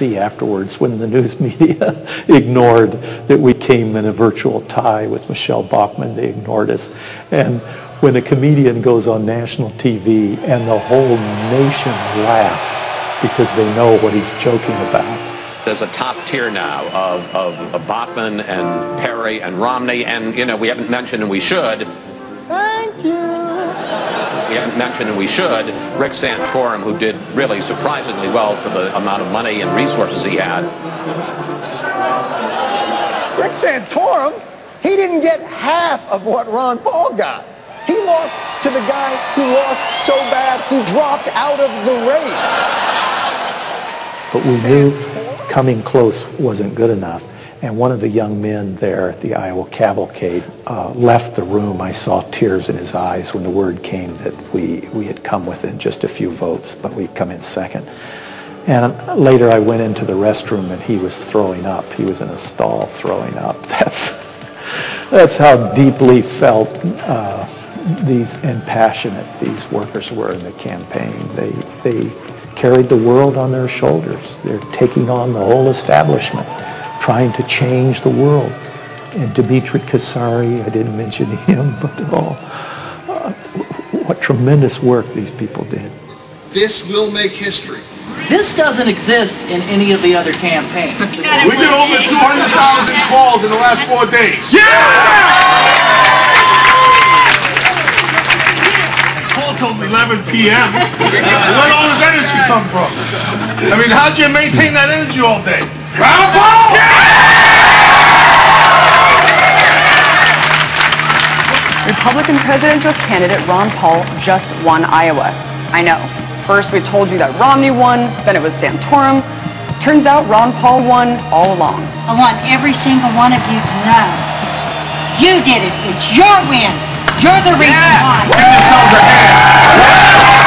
see afterwards when the news media ignored that we came in a virtual tie with Michelle Bachmann. They ignored us. And when a comedian goes on national TV and the whole nation laughs because they know what he's joking about. There's a top tier now of Bachmann and Perry and Romney, and, you know, we haven't mentioned, and we should. Thank you. We haven't mentioned, and we should, Rick Santorum, who did really surprisingly well for the amount of money and resources he had. Rick Santorum, he didn't get half of what Ron Paul got. He lost to the guy who lost so bad he dropped out of the race. But we knew coming close wasn't good enough. And one of the young men there at the Iowa Cavalcade left the room. I saw tears in his eyes when the word came that we had come within just a few votes, but we'd come in second. And later I went into the restroom and he was throwing up. He was in a stall throwing up. That's how deeply felt and passionate these workers were in the campaign. They carried the world on their shoulders. They're taking on the whole establishment, trying to change the world. And Dimitri Kasari, I didn't mention him, but what tremendous work these people did. This will make history. This doesn't exist in any of the other campaigns. We did over 200,000 calls in the last 4 days. Yeah! Call till 11 p.m. Where'd all this energy come from? I mean, how'd you maintain that energy all day? Ron Paul! Republican presidential candidate Ron Paul just won Iowa. I know. First we told you that Romney won, then it was Santorum. Turns out Ron Paul won all along. I want every single one of you to know. You did it. It's your win. You're the reason why. Give yourselves a hand.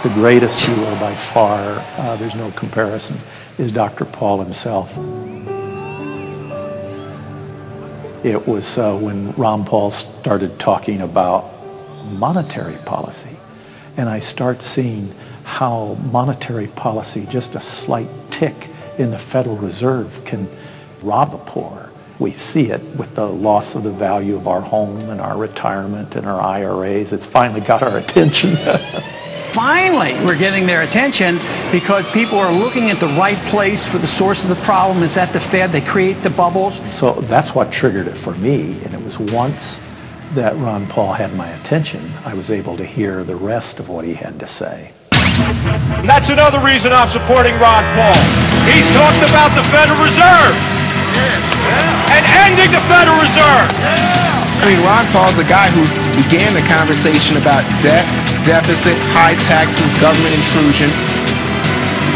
The greatest hero by far, there's no comparison, is Dr. Paul himself. It was when Ron Paul started talking about monetary policy, and I start seeing how monetary policy, just a slight tick in the Federal Reserve, can rob the poor. We see it with the loss of the value of our home and our retirement and our IRAs. It's finally got our attention. Finally, we're getting their attention because people are looking at the right place for the source of the problem. It's at the Fed. They create the bubbles. So that's what triggered it for me. And it was once that Ron Paul had my attention, I was able to hear the rest of what he had to say. And that's another reason I'm supporting Ron Paul. He's talked about the Federal Reserve and ending the Federal Reserve. I mean, Ron Paul's the guy who began the conversation about debt, deficit, high taxes, government intrusion.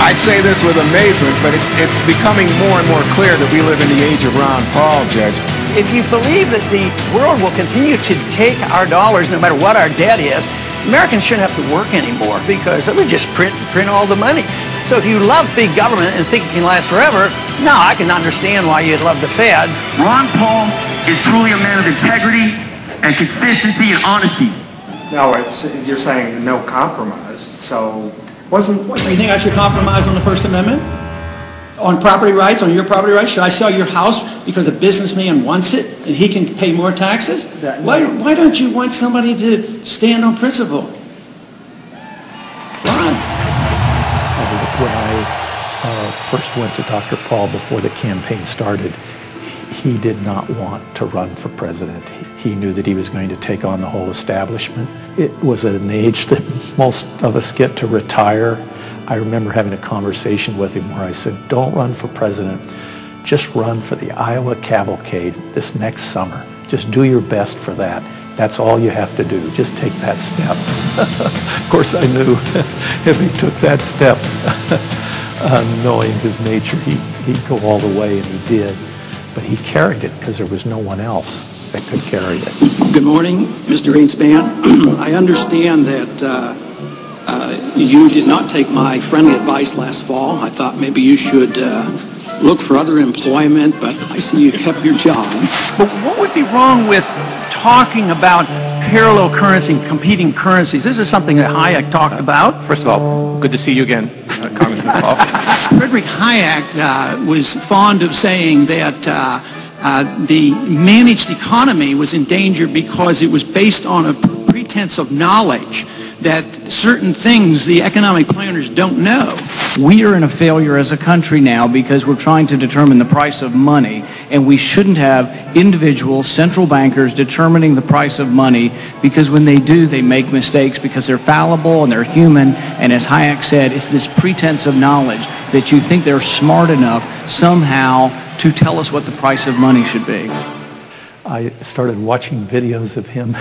I say this with amazement, but it's becoming more and more clear that we live in the age of Ron Paul, Judge. If you believe that the world will continue to take our dollars no matter what our debt is, Americans shouldn't have to work anymore because it would just print all the money. So if you love big government and think it can last forever, no, I can understand why you'd love the Fed. Ron Paul is truly a man of integrity and consistency and honesty. No, you're saying no compromise. So wasn't. You think I should compromise on the First Amendment? On property rights, on your property rights? Should I sell your house because a businessman wants it and he can pay more taxes? Why don't you want somebody to stand on principle? Ron. When I first went to Dr. Paul before the campaign started, he did not want to run for president. He knew that he was going to take on the whole establishment. It was at an age that most of us get to retire. I remember having a conversation with him where I said, don't run for president, just run for the Iowa Cavalcade this next summer. Just do your best for that. That's all you have to do. Just take that step. Of course, I knew if he took that step, knowing his nature, he'd go all the way, and he did. but he carried it because there was no one else that could carry it. Good morning, Mr. Greenspan. I understand that you did not take my friendly advice last fall. I thought maybe you should look for other employment, but I see you kept your job. But what would be wrong with talking about parallel currency, competing currencies? This is something that Hayek talked about. First of all, good to see you again, Congressman Paul. Frederick Hayek was fond of saying that the managed economy was in danger because it was based on a pretense of knowledge that certain things the economic planners don't know. We are in a failure as a country now because we're trying to determine the price of money, and we shouldn't have individual central bankers determining the price of money, because when they do, they make mistakes because they're fallible and they're human. And as Hayek said, it's this pretense of knowledge that you think they're smart enough somehow to tell us what the price of money should be. I started watching videos of him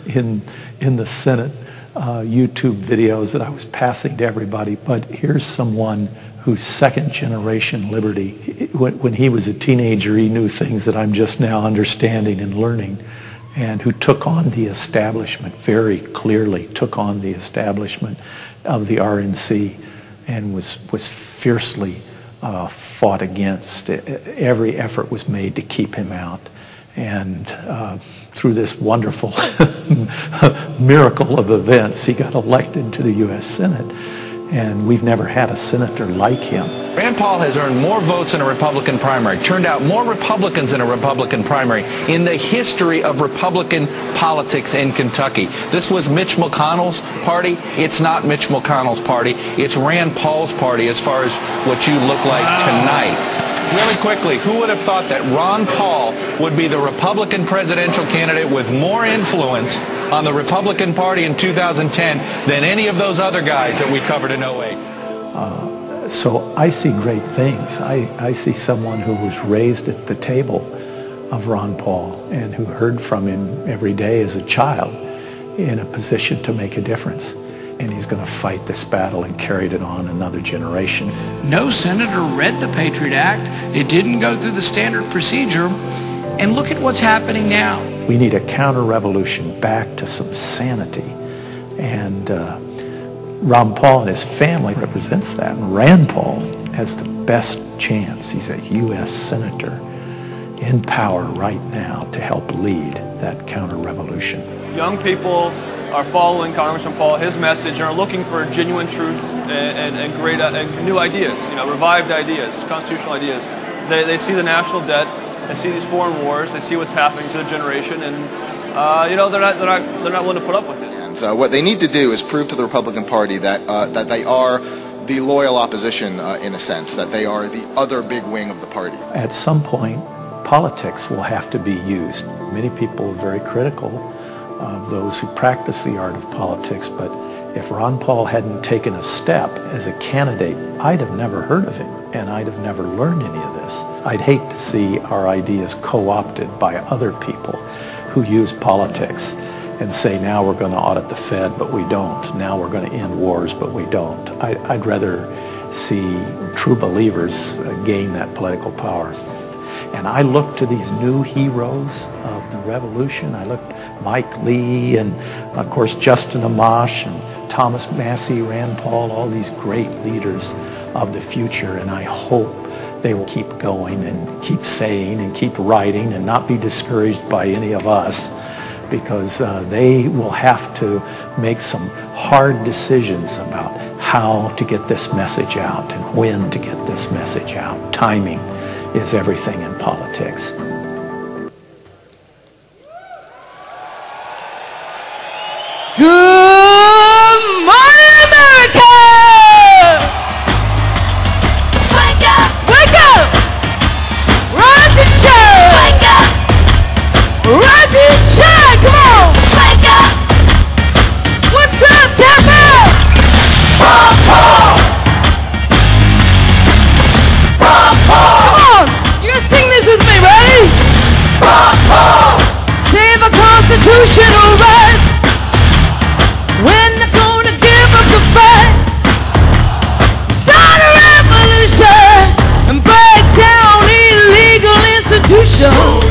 in the Senate, YouTube videos that I was passing to everybody. But here's someone who's second-generation liberty. When he was a teenager, he knew things that I'm just now understanding and learning, and who took on the establishment very clearly, took on the establishment of the RNC, and was fiercely fought against. Every effort was made to keep him out. And through this wonderful miracle of events, he got elected to the U.S. Senate. And we've never had a senator like him. Rand Paul has earned more votes in a Republican primary, turned out more Republicans in a Republican primary in the history of Republican politics in Kentucky. This was Mitch McConnell's party. It's not Mitch McConnell's party. It's Rand Paul's party as far as what you look like tonight. Really quickly, who would have thought that Ron Paul would be the Republican presidential candidate with more influence on the Republican Party in 2010 than any of those other guys that we covered in 08? So I see great things. I see someone who was raised at the table of Ron Paul and who heard from him every day as a child in a position to make a difference. And he's going to fight this battle and carry it on another generation. No senator read the Patriot Act. It didn't go through the standard procedure. And look at what's happening now. We need a counter-revolution back to some sanity. And Ron Paul and his family represents that. And Rand Paul has the best chance. He's a U.S. senator in power right now to help lead that counter-revolution. Young people are following Congressman Paul, his message, and are looking for genuine truth and great and new ideas, revived ideas, constitutional ideas. They see the national debt, they see these foreign wars, they see what's happening to the generation, and they're not willing to put up with this. And so what they need to do is prove to the Republican Party that that they are the loyal opposition in a sense, that they are the other big wing of the party. At some point, politics will have to be used. Many people are very critical of those who practice the art of politics, but if Ron Paul hadn't taken a step as a candidate, I'd have never heard of him, and I'd have never learned any of this. I'd hate to see our ideas co-opted by other people who use politics and say, now we're going to audit the Fed, but we don't. Now we're going to end wars, but we don't. I'd rather see true believers gain that political power. And I look to these new heroes of the revolution. I look Mike Lee and, of course, Justin Amash and Thomas Massey, Rand Paul, all these great leaders of the future. And I hope they will keep going and keep saying and keep writing and not be discouraged by any of us, because they will have to make some hard decisions about how to get this message out and when to get this message out. Timing is everything in politics. Good morning, America! Wake up! Wake up! Rise and shine! Wake up! Rise and shine! Come on! Wake up! What's up, Tampa? Ron Paul! Ron Paul! Come on! You guys sing this with me, ready? nation.